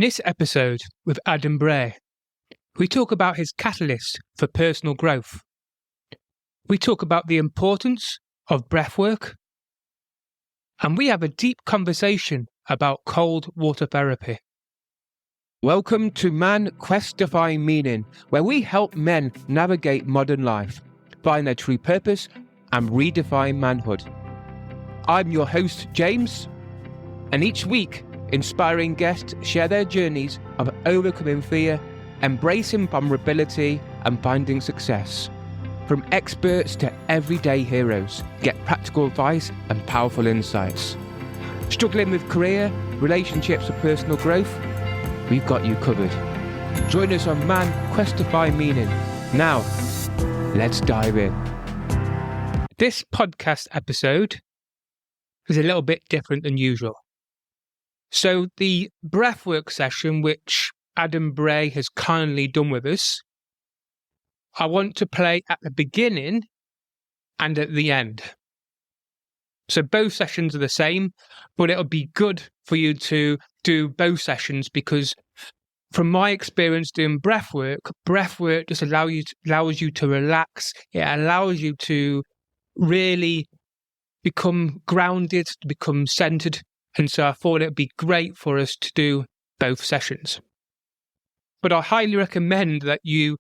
this episode with Adam Bray, we talk about his catalyst for personal growth. We talk about the importance of breathwork, and we have a deep conversation about cold water therapy. Welcome to Man Quest Define Meaning, where we help men navigate modern life, find their true purpose, and redefine manhood. I'm your host, James, and each week, inspiring guests share their journeys of overcoming fear, embracing vulnerability, and finding success. From experts to everyday heroes, get practical advice and powerful insights. Struggling with career, relationships, or personal growth? We've got you covered. Join us on Man Quest Define Meaning. Now, let's dive in. This podcast episode is a little bit different than usual. So the breathwork session, which Adam Bray has kindly done with us, I want to play at the beginning and at the end. So both sessions are the same, but it'll be good for you to do both sessions because from my experience doing breathwork just allows you to relax. It allows you to really become grounded, to become centered. And so I thought it'd be great for us to do both sessions. But I highly recommend that you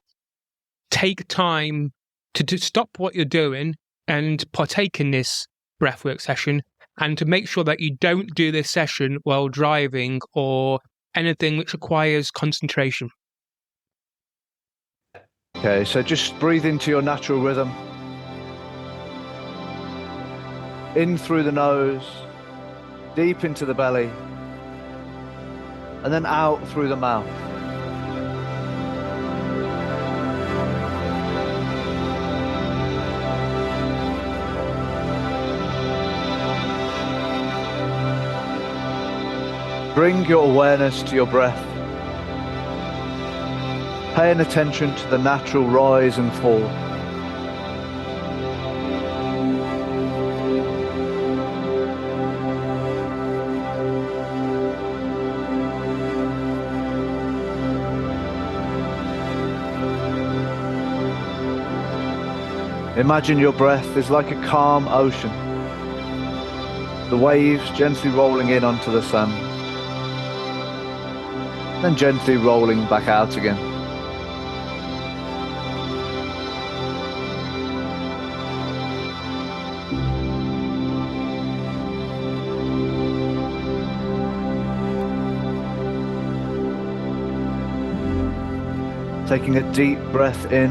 take time to stop what you're doing and partake in this breathwork session, and to make sure that you don't do this session while driving or anything which requires concentration. Okay, so just breathe into your natural rhythm. In through the nose, deep into the belly, and then out through the mouth. Bring your awareness to your breath, paying attention to the natural rise and fall. Imagine your breath is like a calm ocean, the waves gently rolling in onto the sand, then gently rolling back out again. Taking a deep breath in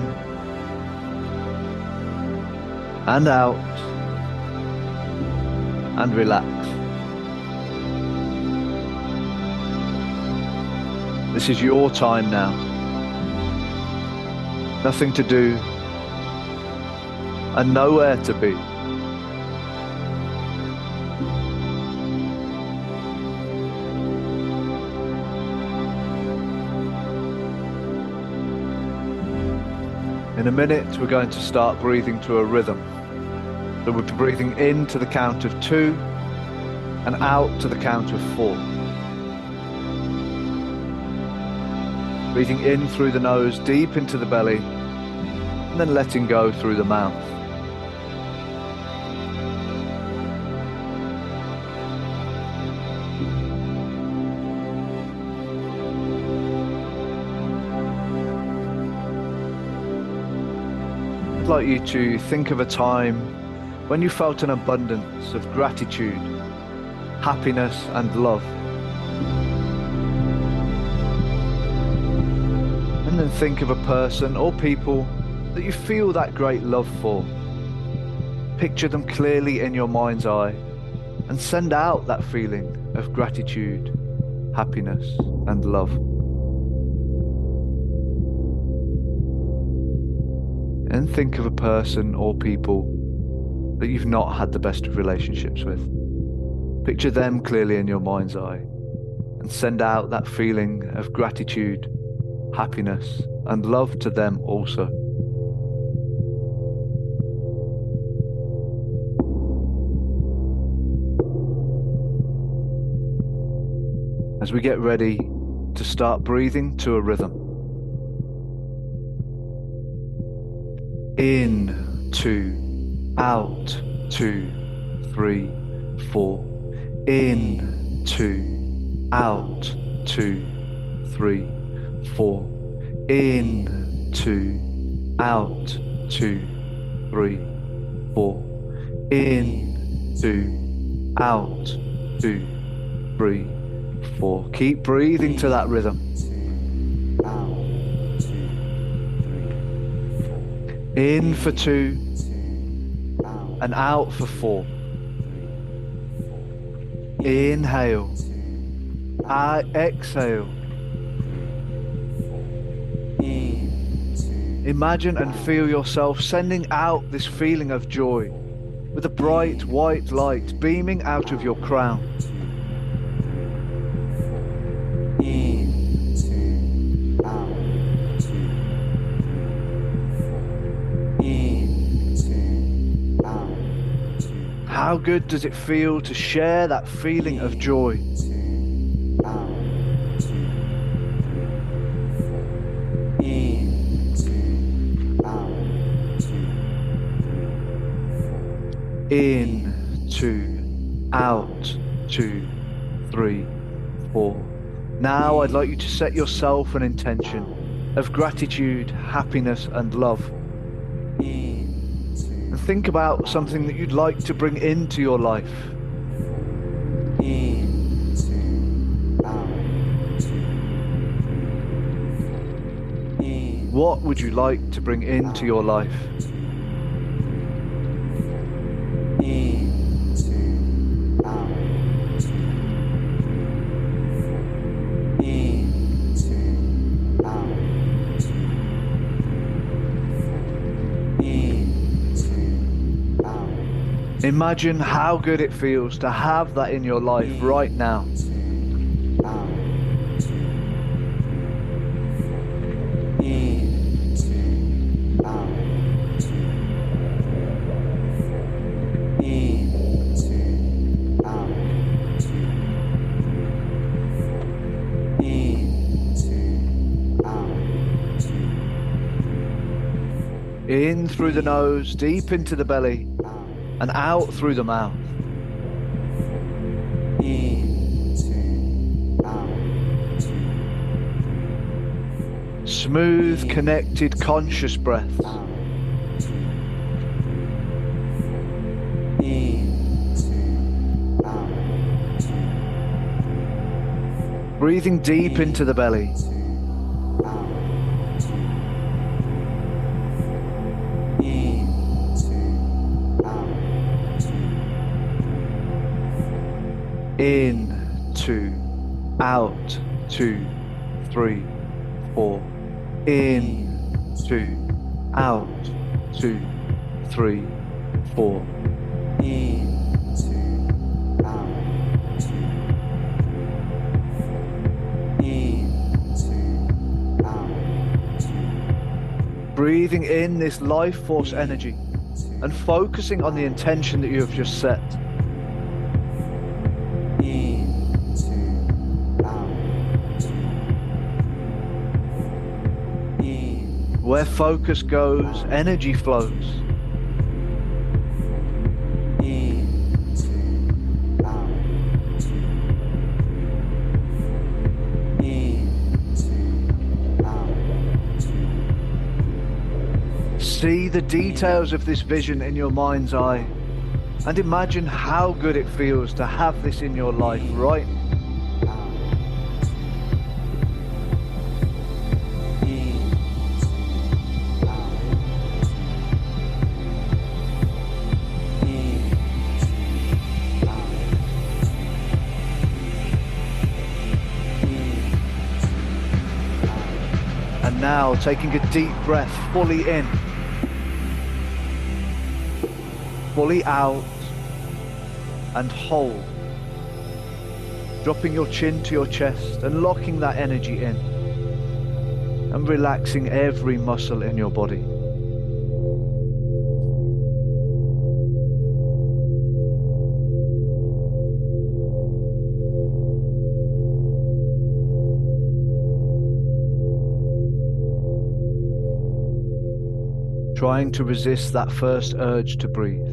and out, and relax. This is your time now. Nothing to do and nowhere to be. In a minute, we're going to start breathing to a rhythm. So we'll be breathing in to the count of 2 and out to the count of 4. Breathing in through the nose, deep into the belly, and then letting go through the mouth. I'd like you to think of a time when you felt an abundance of gratitude, happiness, and love. And then think of a person or people that you feel that great love for. Picture them clearly in your mind's eye and send out that feeling of gratitude, happiness, and love. And think of a person or people that you've not had the best of relationships with. Picture them clearly in your mind's eye and send out that feeling of gratitude, happiness, and love to them also. As we get ready, to start breathing to a rhythm. In, 2, out, 2, 3, 4. In, 2, out, 2, 3, 4. In, 2, out, 2, 3, 4. In, 2, out, 2, 3, 4. Keep breathing to that rhythm. In for 2 and out for 4. Inhale. Exhale. Imagine and feel yourself sending out this feeling of joy with a bright white light beaming out of your crown. How good does it feel to share that feeling of joy? In, 2, out, 2, 3, 4. Now I'd like you to set yourself an intention of gratitude, happiness and love. And think about something that you'd like to bring into your life. What would you like to bring into your life? Imagine how good it feels to have that in your life right now. In through the nose, deep into the belly, and out through the mouth. Smooth, connected, conscious breath. Breathing deep into the belly. In, 2, out, 2, 3, 4. In, 2, out, 2, 3, 4. In, 2, out, 2, 3. In, 2, out, 2. Breathing in this life force energy and focusing on the intention that you have just set. Where focus goes, energy flows. See the details of this vision in your mind's eye and imagine how good it feels to have this in your life right now. Now taking a deep breath fully in, fully out, and hold. Dropping your chin to your chest and locking that energy in, and relaxing every muscle in your body. trying to resist that first urge to breathe.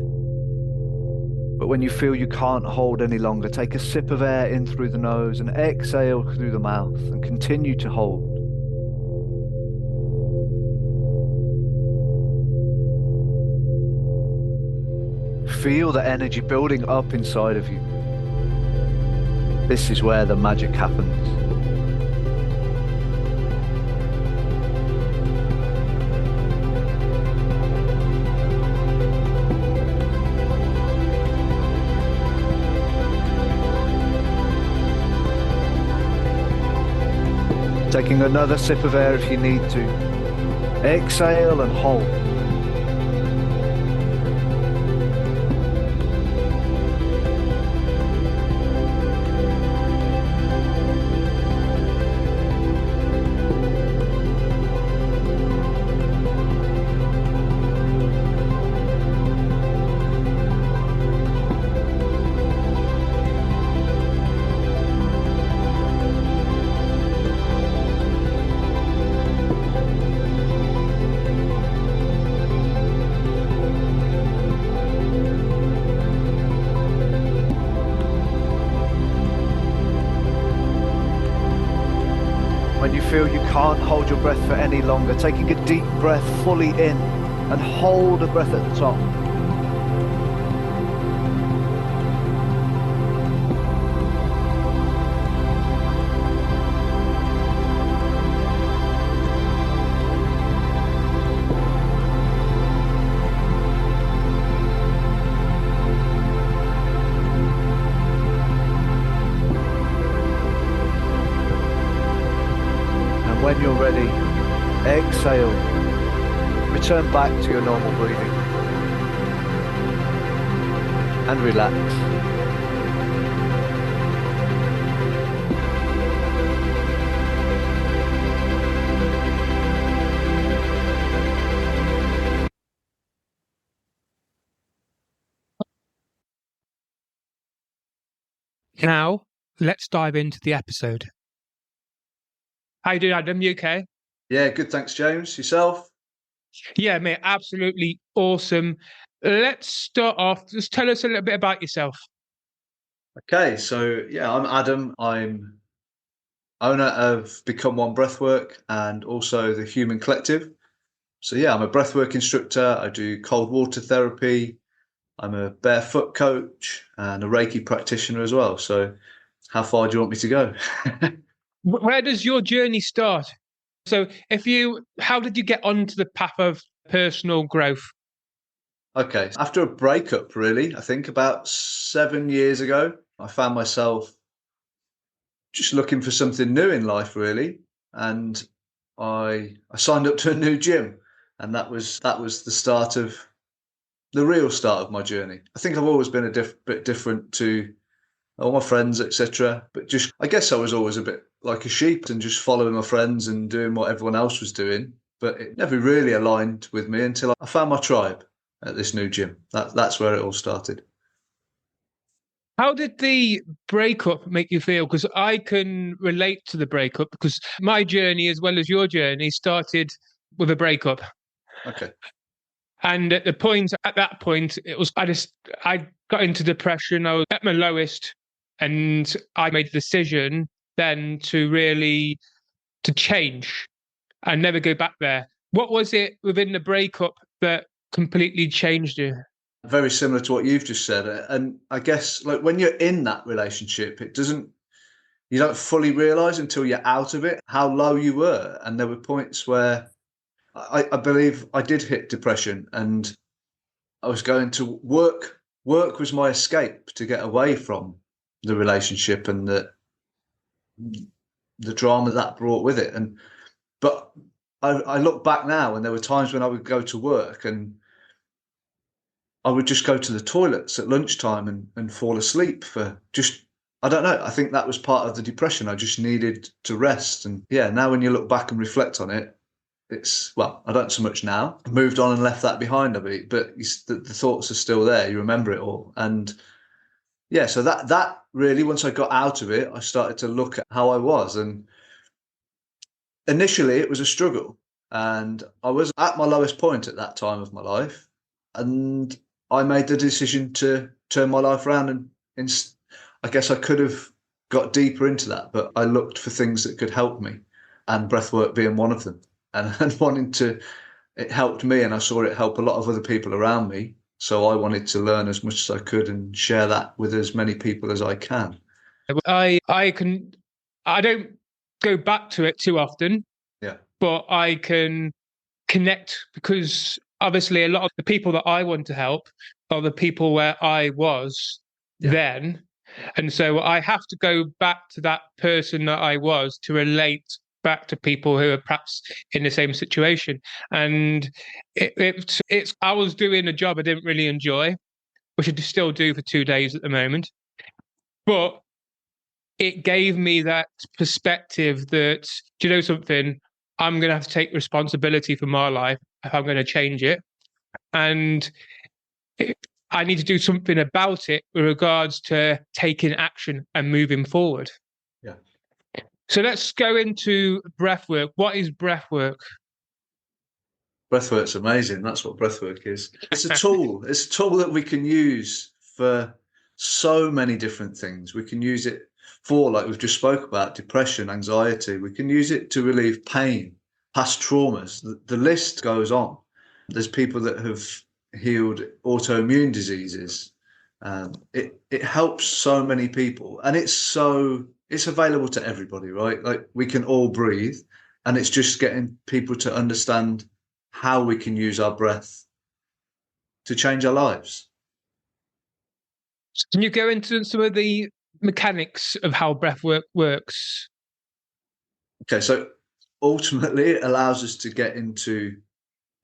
But when you feel you can't hold any longer, take a sip of air in through the nose and exhale through the mouth and continue to hold. Feel the energy building up inside of you. This is where the magic happens. Taking another sip of air if you need to. Exhale and hold. When you feel you can't hold your breath for any longer, taking a deep breath fully in and hold the breath at the top. When you're ready, exhale, return back to your normal breathing and relax. Now, let's dive into the episode. How you doing, Adam? You okay? Yeah, good. Thanks, James. Yourself? Yeah, mate, absolutely awesome. Let's start off. Just tell us a little bit about yourself. Okay, so yeah, I'm Adam. I'm owner of Become One Breathwork and also the Human Collective. So yeah, I'm a breathwork instructor. I do cold water therapy. I'm a barefoot coach and a Reiki practitioner as well. So how far do you want me to go? Where does your journey start? So how did you get onto the path of personal growth? Okay, after a breakup, really, I think about 7 years ago, I found myself just looking for something new in life, really. And I signed up to a new gym, and that was the start of the real start of my journey. I think I've always been a bit different to all my friends, etc. But just, I guess I was always a bit like a sheep and just following my friends and doing what everyone else was doing. But it never really aligned with me until I found my tribe at this new gym. That's where it all started. How did the breakup make you feel? Because I can relate to the breakup because my journey, as well as your journey, started with a breakup. Okay. And at that point, I got into depression. I was at my lowest, and I made the decision then to change and never go back there. What was it within the breakup that completely changed you? Very similar to what you've just said. And I guess like when you're in that relationship, you don't fully realize until you're out of it how low you were. And there were points where I believe I did hit depression, and I was going to work. Work was my escape to get away from the relationship and the drama that brought with it. But I look back now, and there were times when I would go to work and I would just go to the toilets at lunchtime and fall asleep for just, I don't know. I think that was part of the depression. I just needed to rest. And yeah, now when you look back and reflect on it, well, I don't so much now. I moved on and left that behind a bit, but the thoughts are still there. You remember it all. And yeah, so that really, once I got out of it, I started to look at how I was. And initially it was a struggle. And I was at my lowest point at that time of my life. And I made the decision to turn my life around. And I guess I could have got deeper into that, but I looked for things that could help me, and breathwork being one of them. And wanting to, it helped me, and I saw it help a lot of other people around me. So I wanted to learn as much as I could and share that with as many people as I can. I don't go back to it too often, Yeah. but I can connect, because obviously a lot of the people that I want to help are the people where I was then. And so I have to go back to that person that I was to relate back to people who are perhaps in the same situation. And I was doing a job I didn't really enjoy, which I still do for 2 days at the moment. But it gave me that perspective that, do you know something? I'm going to have to take responsibility for my life if I'm going to change it. And I need to do something about it with regards to taking action and moving forward. Yeah. So let's go into breathwork. What is breathwork? Breathwork's amazing. That's what breathwork is. It's a tool. It's a tool that we can use for so many different things. We can use it for, like we've just spoke about, depression, anxiety. We can use it to relieve pain, past traumas. The list goes on. There's people that have healed autoimmune diseases. It helps so many people, and it's available to everybody, right? Like, we can all breathe, and it's just getting people to understand how we can use our breath to change our lives. Can you go into some of the mechanics of how breathwork works? Okay, so ultimately it allows us to get into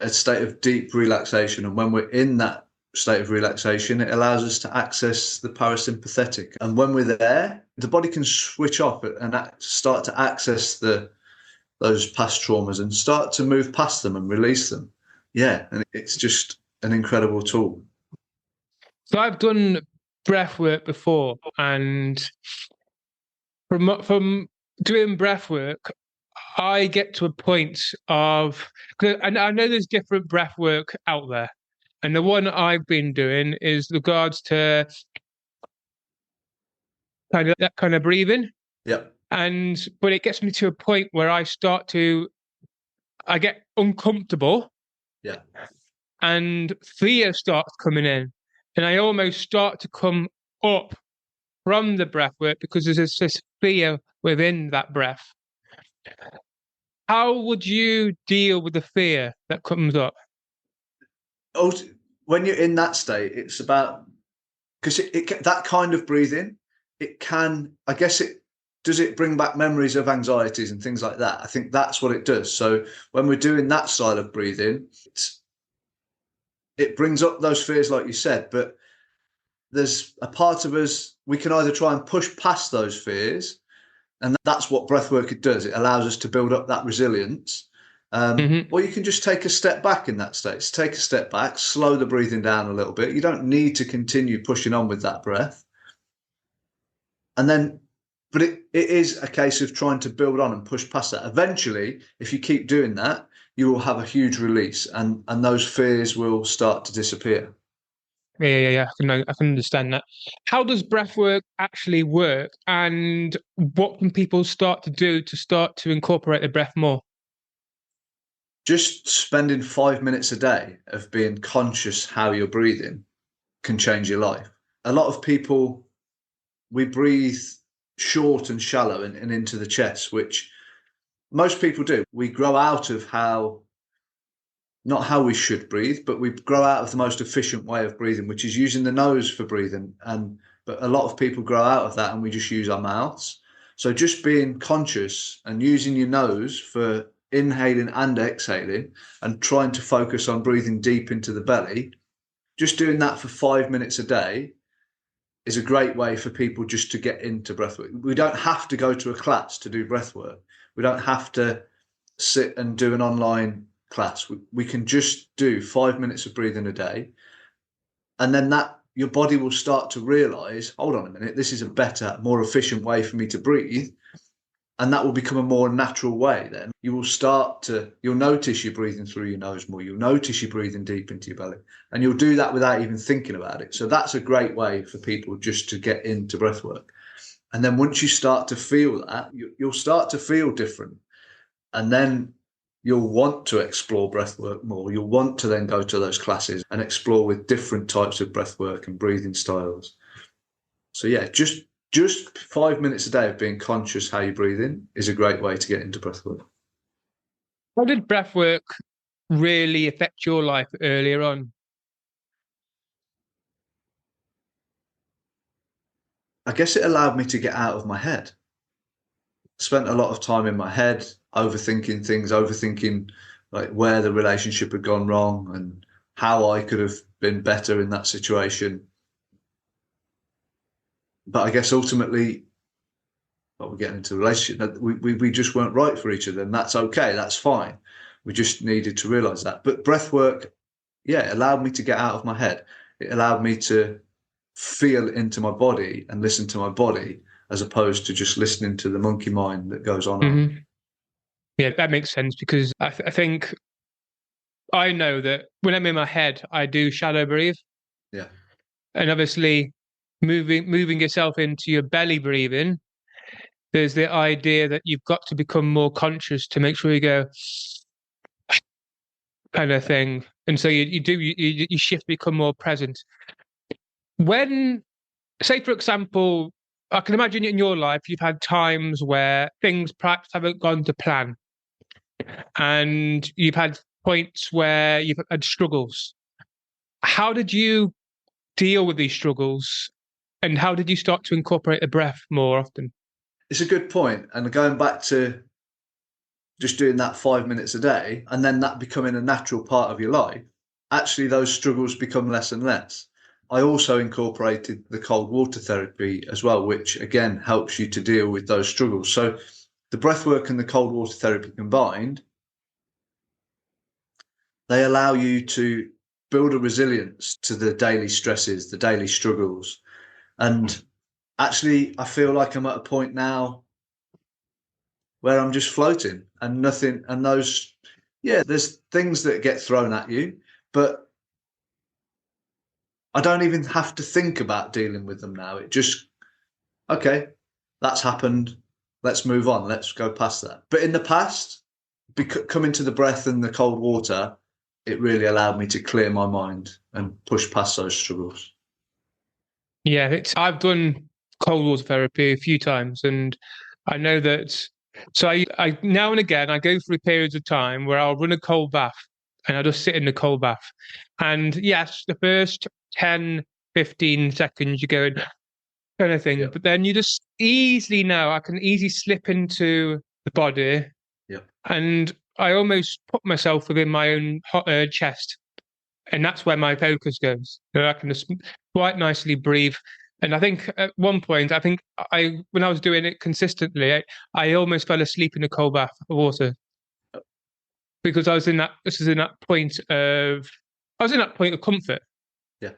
a state of deep relaxation. And when we're in that state of relaxation, it allows us to access the parasympathetic. And when we're there, the body can switch off and start to access those past traumas and start to move past them and release them. Yeah, and it's just an incredible tool. So I've done breath work before, and from doing breath work, I get to a point of, and I know there's different breath work out there, and the one I've been doing is regards to that kind of breathing. Yeah. But it gets me to a point where I get uncomfortable. Yeah. And fear starts coming in, and I almost start to come up from the breath work because there's this fear within that breath. How would you deal with the fear that comes up? When you're in that state, it's about, because that kind of breathing, it can, I guess it bring back memories of anxieties and things like that. I think that's what it does. So when we're doing that style of breathing, it brings up those fears, like you said, but there's a part of us, we can either try and push past those fears, and that's what breathwork does. It allows us to build up that resilience. Or you can just take a step back in that state. So take a step back, slow the breathing down a little bit. You don't need to continue pushing on with that breath. And then, but it is a case of trying to build on and push past that. Eventually, if you keep doing that, you will have a huge release, and those fears will start to disappear. Yeah. I can understand that. How does breathwork actually work, and what can people start to do to start to incorporate the breath more? Just spending 5 minutes a day of being conscious how you're breathing can change your life. A lot of people, we breathe short and shallow and into the chest, which most people do. We grow out of not how we should breathe, but we grow out of the most efficient way of breathing, which is using the nose for breathing. But a lot of people grow out of that and we just use our mouths. So just being conscious and using your nose for inhaling and exhaling, and trying to focus on breathing deep into the belly, just doing that for 5 minutes a day is a great way for people just to get into breathwork. We don't have to go to a class to do breathwork. We don't have to sit and do an online class. We can just do 5 minutes of breathing a day, and then your body will start to realize, hold on a minute, this is a better, more efficient way for me to breathe. And that will become a more natural way. Then you'll notice you're breathing through your nose more. You'll notice you're breathing deep into your belly, and you'll do that without even thinking about it. So that's a great way for people just to get into breath work. And then once you start to feel that, you'll start to feel different. And then you'll want to explore breath work more. You'll want to then go to those classes and explore with different types of breath work and breathing styles. So yeah, just 5 minutes a day of being conscious how you breathe in is a great way to get into breath work. How did breath work really affect your life earlier on? I guess it allowed me to get out of my head. Spent a lot of time in my head, overthinking things, overthinking like where the relationship had gone wrong and how I could have been better in that situation. But I guess ultimately, we're getting into a relationship, we just weren't right for each other, and that's okay, that's fine. We just needed to realize that. But breath work, yeah, it allowed me to get out of my head. It allowed me to feel into my body and listen to my body, as opposed to just listening to the monkey mind that goes on. Mm-hmm. Yeah, that makes sense, because I think I know that when I'm in my head, I do shadow breathe. Yeah. And obviously moving yourself into your belly breathing, there's the idea that you've got to become more conscious to make sure you go kind of thing. And so you shift, become more present. When, say, for example, I can imagine in your life, you've had times where things perhaps haven't gone to plan, and you've had points where you've had struggles. How did you deal with these struggles, and how did you start to incorporate the breath more often? It's a good point. And going back to just doing that 5 minutes a day, and then that becoming a natural part of your life, actually those struggles become less and less. I also incorporated the cold water therapy as well, which again helps you to deal with those struggles. So the breath work and the cold water therapy combined, they allow you to build a resilience to the daily stresses, the daily struggles. And actually, I feel like I'm at a point now where I'm just floating and nothing. And those, yeah, there's things that get thrown at you, but I don't even have to think about dealing with them now. It just, okay, that's happened. Let's move on. Let's go past that. But in the past, coming to the breath and the cold water, it really allowed me to clear my mind and push past those struggles. Yeah, I've done cold water therapy a few times, and I know that. So I now and again I go through periods of time where I'll run a cold bath, and I just sit in the cold bath. And yes, the first 10, 15 seconds you're going kind of thing, Yep. but then you just easily know I can easily slip into the body. Yep. And I almost put myself within my own chest. And that's where my focus goes. So I can just quite nicely breathe. And I think at one point, when I was doing it consistently, I almost fell asleep in a cold bath of water, because I was in that point of comfort. Yeah.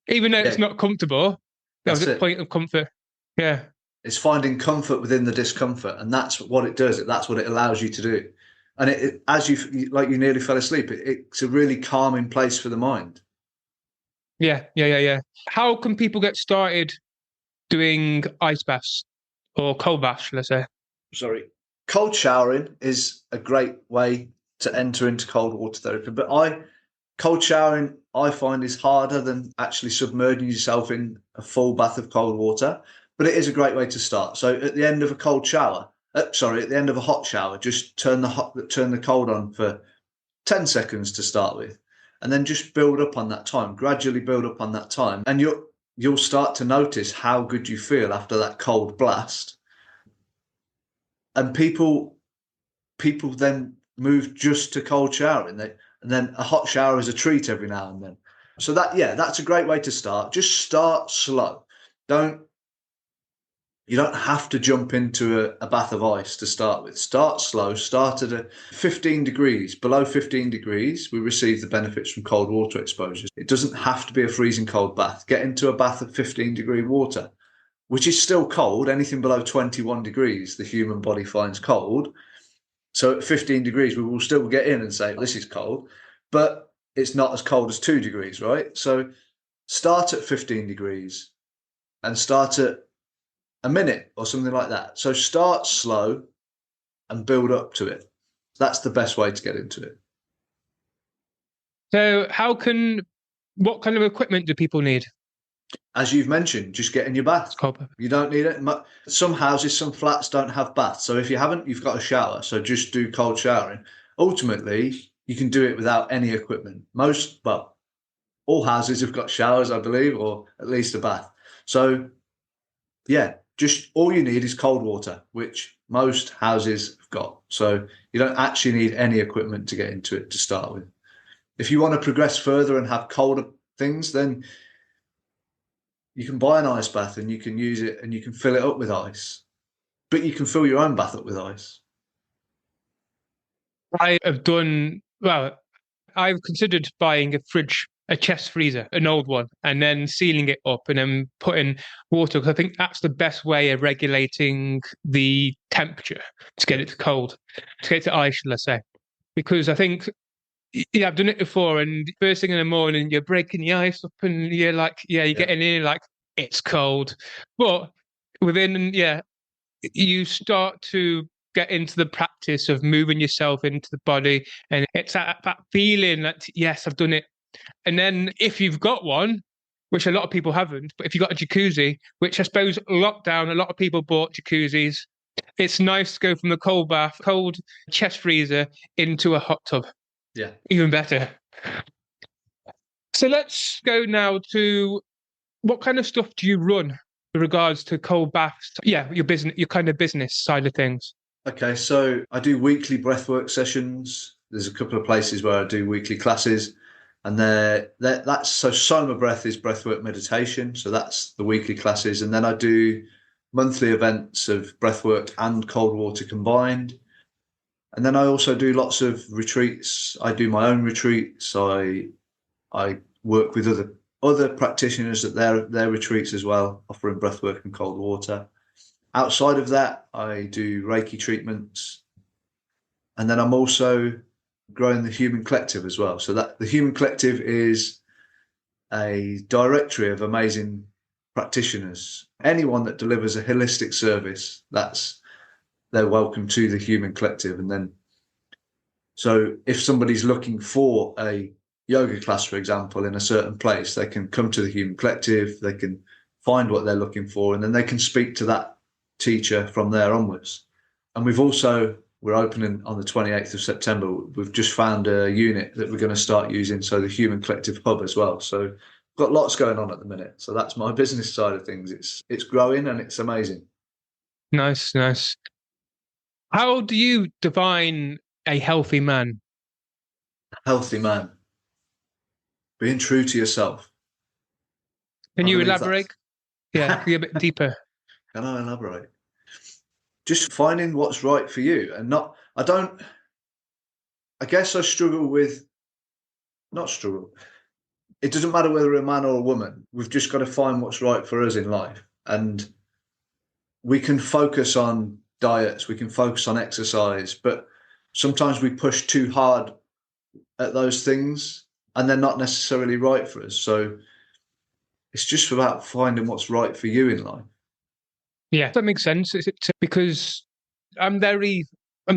Even though it's not comfortable, that was a point of comfort. Yeah. It's finding comfort within the discomfort, and that's what it does. That's what it allows you to do. And as you nearly fell asleep, it's a really calming place for the mind. Yeah. How can people get started doing ice baths or cold baths, let's say? Sorry. Cold showering is a great way to enter into cold water therapy. But cold showering, I find, is harder than actually submerging yourself in a full bath of cold water. But it is a great way to start. So at the end of a at the end of a hot shower, just turn the cold on for 10 seconds to start with, and then just build up on that time, gradually build up on that time. And you'll start to notice how good you feel after that cold blast. And people then move just to cold showering. And then a hot shower is a treat every now and then. So that's a great way to start. Just start slow. You don't have to jump into a bath of ice to start with. Start slow. Start at 15 degrees. Below 15 degrees, we receive the benefits from cold water exposures. It doesn't have to be a freezing cold bath. Get into a bath of 15-degree water. which is still cold. Anything below 21 degrees, the human body finds cold. So at 15 degrees, we will still get in and say, this is cold, but it's not as cold as 2 degrees, right? So start at 15 degrees and start at a minute or something like that. So start slow and build up to it. That's the best way to get into it. So what kind of equipment do people need? As you've mentioned, just get in your bath. Cold. You don't need it. Some houses, some flats don't have baths. So if you haven't, you've got a shower. So just do cold showering. Ultimately, you can do it without any equipment. All houses have got showers, I believe, or at least a bath. So yeah, just all you need is cold water, which most houses have got. So you don't actually need any equipment to get into it to start with. If you want to progress further and have colder things, then you can buy an ice bath and you can use it and you can fill it up with ice. But you can fill your own bath up with ice. I've considered buying a chest freezer, an old one, and then sealing it up and then putting water, because I think that's the best way of regulating the temperature to get it to cold, to get it to ice, shall I say. Because I think, yeah, I've done it before, and first thing in the morning, you're breaking the ice up and you're like, you're getting in, like, it's cold. But you start to get into the practice of moving yourself into the body, and it's that feeling that, yes, I've done it. And then if you've got one, which a lot of people haven't, but if you've got a jacuzzi, which I suppose lockdown, a lot of people bought jacuzzis, it's nice to go from the cold bath, cold chest freezer into a hot tub. Yeah. Even better. So let's go now to what kind of stuff do you run with regards to cold baths? Yeah, your kind of business side of things. Okay, so I do weekly breathwork sessions. There's a couple of places where I do weekly classes, and that's so SOMA Breath is breathwork meditation. So that's the weekly classes, and then I do monthly events of breathwork and cold water combined. And then I also do lots of retreats. I do my own retreats. I work with other practitioners at their retreats as well, offering breathwork and cold water. Outside of that, I do Reiki treatments. And then I'm also growing the Human Collective as well. So that the Human Collective is a directory of amazing practitioners. Anyone that delivers a holistic service, they're welcome to the Human Collective. And then, so if somebody's looking for a yoga class, for example, in a certain place, they can come to the Human Collective, they can find what they're looking for, and then they can speak to that teacher from there onwards. And we're opening on the 28th of September. We've just found a unit that we're going to start using, so the Human Collective Hub as well. So got lots going on at the minute. So that's my business side of things. It's growing and it's amazing. Nice. How do you define a healthy man? Healthy man. Being true to yourself. Can you elaborate? Yeah, be a bit deeper. Can I elaborate? Just finding what's right for you, and I guess I struggle with, not struggle. It doesn't matter whether we're a man or a woman. We've just got to find what's right for us in life. And we can focus on diets, we can focus on exercise, but sometimes we push too hard at those things and they're not necessarily right for us. So it's just about finding what's right for you in life. Yeah, that makes sense. Because I'm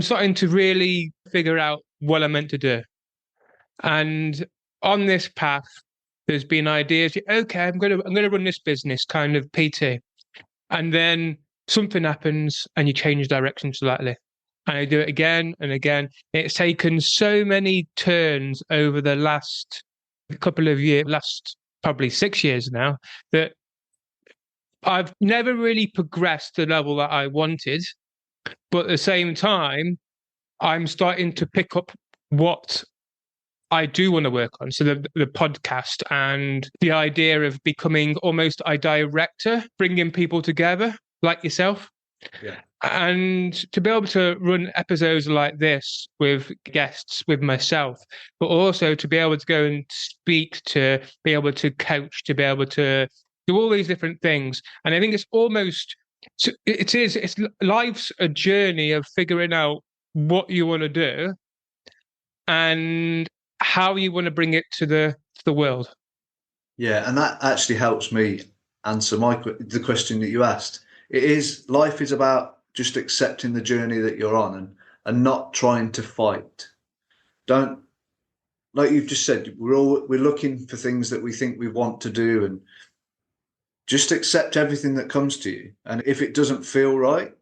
starting to really figure out what I'm meant to do. And on this path, there's been ideas, okay, I'm going to run this business, kind of PT. And then something happens and you change direction slightly. And I do it again and again. It's taken so many turns over the last couple of years, last probably 6 years now, that I've never really progressed to the level that I wanted. But at the same time, I'm starting to pick up what I do want to work on. So the podcast and the idea of becoming almost a director, bringing people together like yourself. Yeah. And to be able to run episodes like this with guests, with myself, but also to be able to go and speak, to be able to coach, to be able to do all these different things. And I think it's life's a journey of figuring out what you want to do and how you want to bring it to the world. Yeah, and that actually helps me answer the question that you asked. Life is about just accepting the journey that you're on and not trying to fight. Don't, like you've just said, we're looking for things that we think we want to do, and just accept everything that comes to you. And if it doesn't feel right,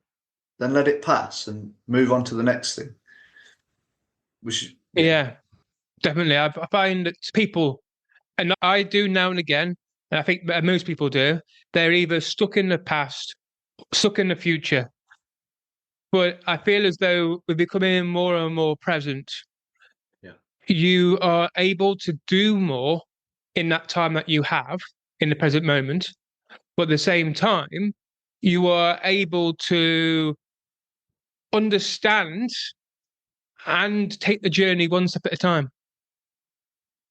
then let it pass and move on to the next thing. Yeah, definitely. I find that people, and I do now and again, and I think most people do, they're either stuck in the past, stuck in the future. But I feel as though we're becoming more and more present. Yeah. You are able to do more in that time that you have in the present moment. But at the same time, you are able to understand and take the journey one step at a time.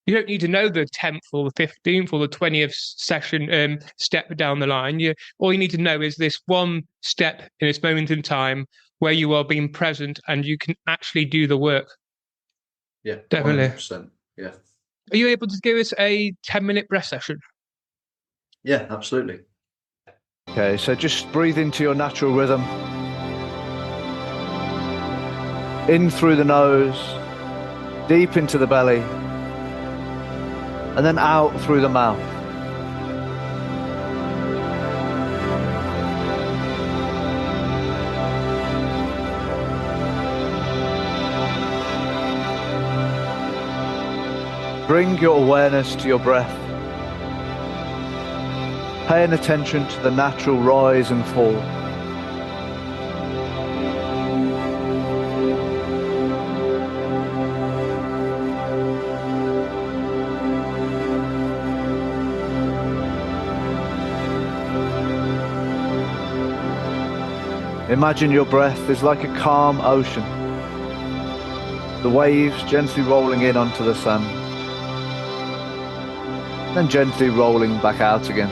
You don't need to know the 10th or the 15th or the 20th session step down the line. All you need to know is this one step in this moment in time where you are being present and you can actually do the work. Yeah, definitely. 100%. Yeah. Are you able to give us a 10-minute breath session? Yeah, absolutely. Okay, so just breathe into your natural rhythm. In through the nose, deep into the belly, and then out through the mouth. Bring your awareness to your breath, paying attention to the natural rise and fall. Imagine your breath is like a calm ocean, the waves gently rolling in onto the sand, then gently rolling back out again.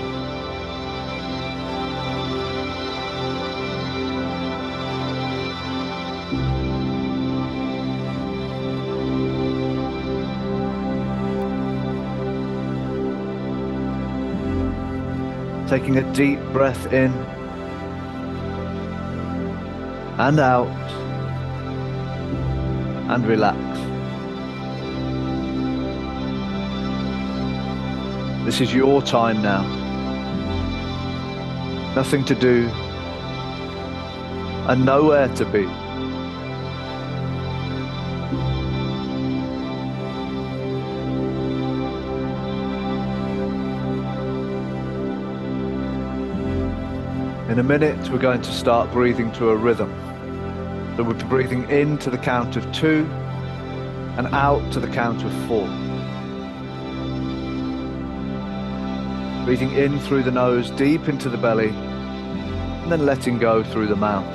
Taking a deep breath in and out, and relax. This is your time now. Nothing to do and nowhere to be. In a minute, we're going to start breathing to a rhythm. So we'll be breathing in to the count of 2 and out to the count of 4. Breathing in through the nose, deep into the belly, and then letting go through the mouth.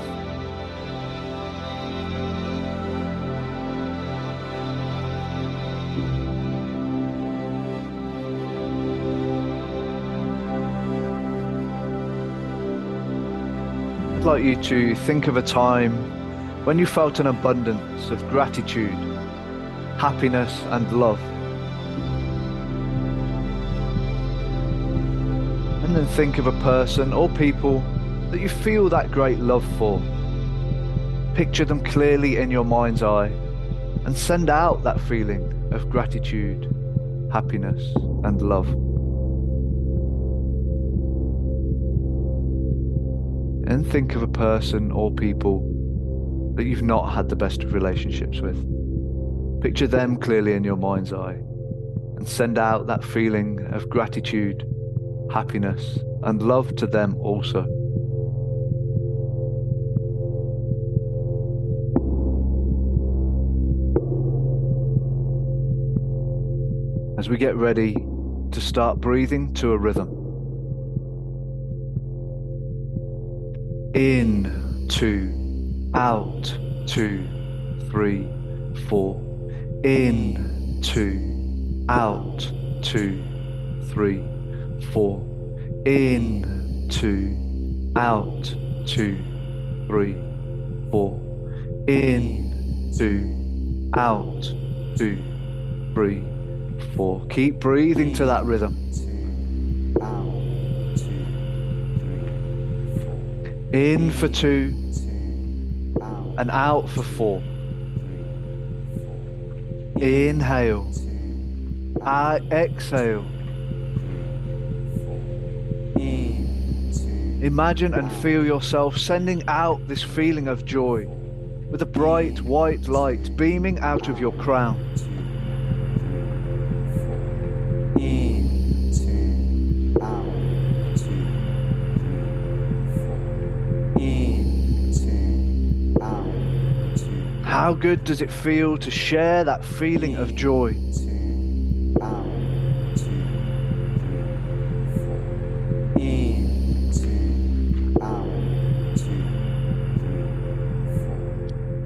I'd like you to think of a time when you felt an abundance of gratitude, happiness, and love. And then think of a person or people that you feel that great love for. Picture them clearly in your mind's eye and send out that feeling of gratitude, happiness, and love. And think of a person or people that you've not had the best of relationships with. Picture them clearly in your mind's eye and send out that feeling of gratitude, happiness, and love to them also. As we get ready to start breathing to a rhythm. In, 2, out, 2, 3, 4. In, 2, out, 2, 3, 4. In, 2, out, 2, 3, 4. In, 2, out, 2, 3, 4. Keep breathing to that rhythm. In for 2 and out for 4. Inhale. Exhale. Imagine and feel yourself sending out this feeling of joy with a bright white light beaming out of your crown. How good does it feel to share that feeling of joy?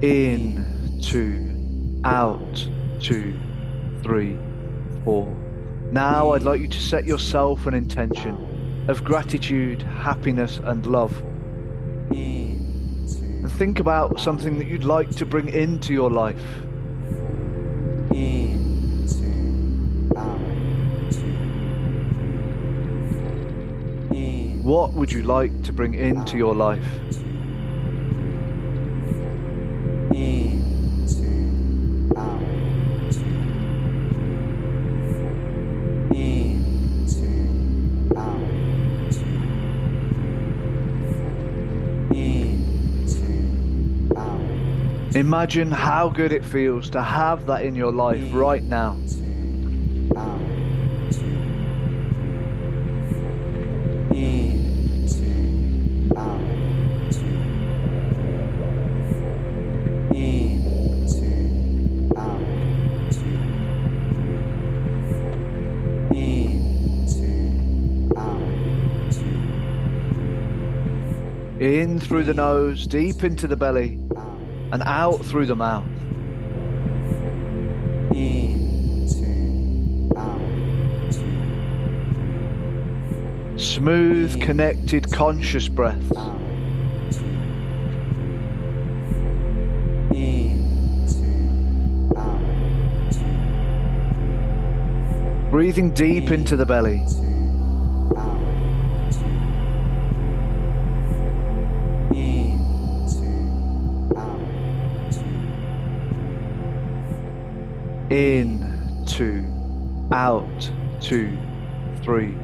In, 2, out, 2, 3, 4. Now I'd like you to set yourself an intention of gratitude, happiness and love. And think about something that you'd like to bring into your life. What would you like to bring into your life? Imagine how good it feels to have that in your life right now. In through the nose, deep into the belly, and out through the mouth. Smooth, connected, conscious breaths. Breathing deep into the belly. In, 2, out, 2, 3,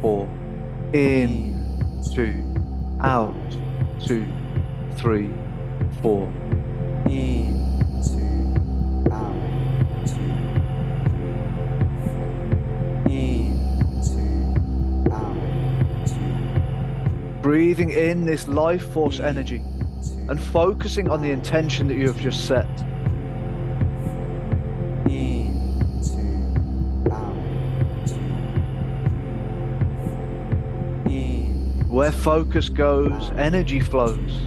4. In, 2, out, 2, 3, 4. In, 2, out, 2. In, 2, out, 2. Breathing in this life force energy and focusing on the intention that you have just set. Where focus goes, energy flows.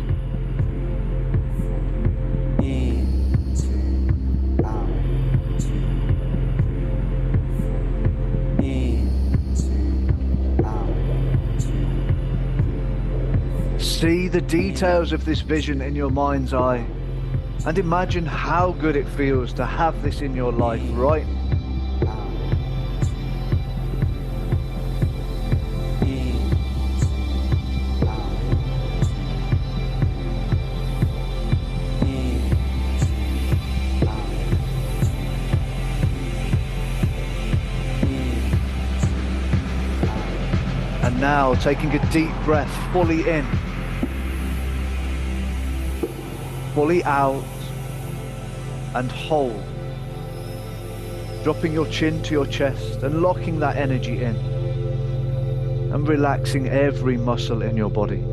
See the details of this vision in your mind's eye and imagine how good it feels to have this in your life right now. Now taking a deep breath fully in, fully out, and hold. Dropping your chin to your chest and locking that energy in, and relaxing every muscle in your body.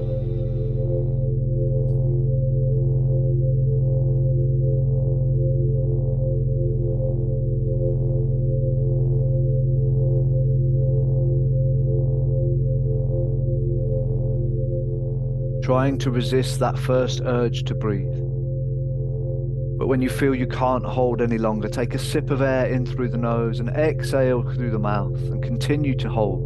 Trying to resist that first urge to breathe. But when you feel you can't hold any longer, take a sip of air in through the nose and exhale through the mouth and continue to hold.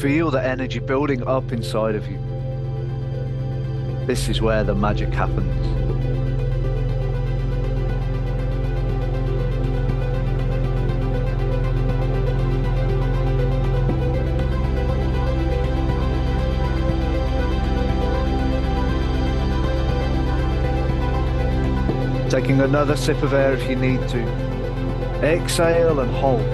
feel the energy building up inside of you. This is where the magic happens. Taking another sip of air if you need to. Exhale and hold.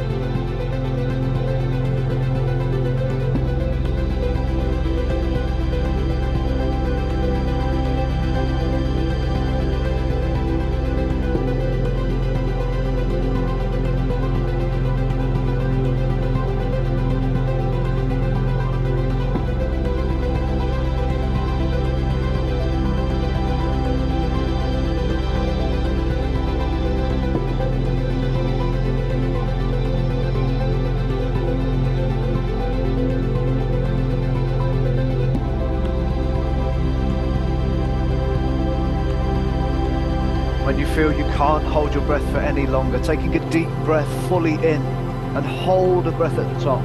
When you feel you can't hold your breath for any longer, taking a deep breath fully in and hold the breath at the top.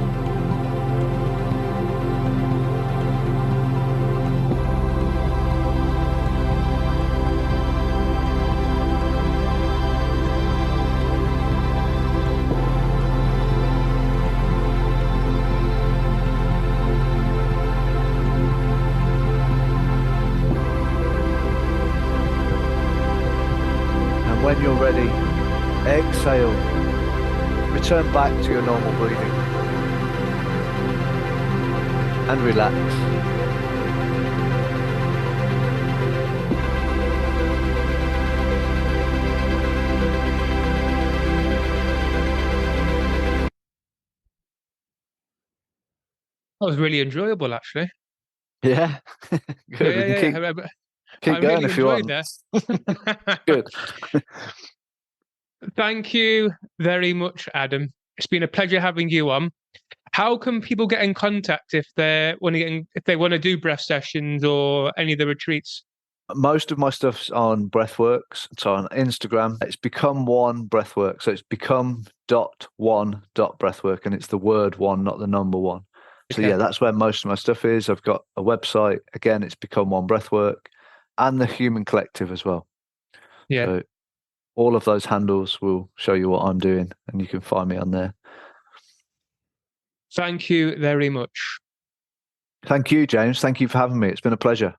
When you're ready, exhale, return back to your normal breathing and relax. That was really enjoyable, actually. Yeah, good. Yeah, We yeah, can yeah. keep I going really if you enjoyed want. that. Good. Thank you very much, Adam. It's been a pleasure having you on. How can people get in contact if they want to do breath sessions or any of the retreats? Most of my stuff's on Breathworks. So on Instagram, it's become one Breathwork. So it's become.1.breathwork, and it's the word one, not the number one. So Okay. yeah, that's where most of my stuff is. I've got a website. Again, it's become one Breathwork, and the Human Collective as well. Yeah. So all of those handles will show you what I'm doing, and you can find me on there. Thank you very much. Thank you, James. Thank you for having me. It's been a pleasure.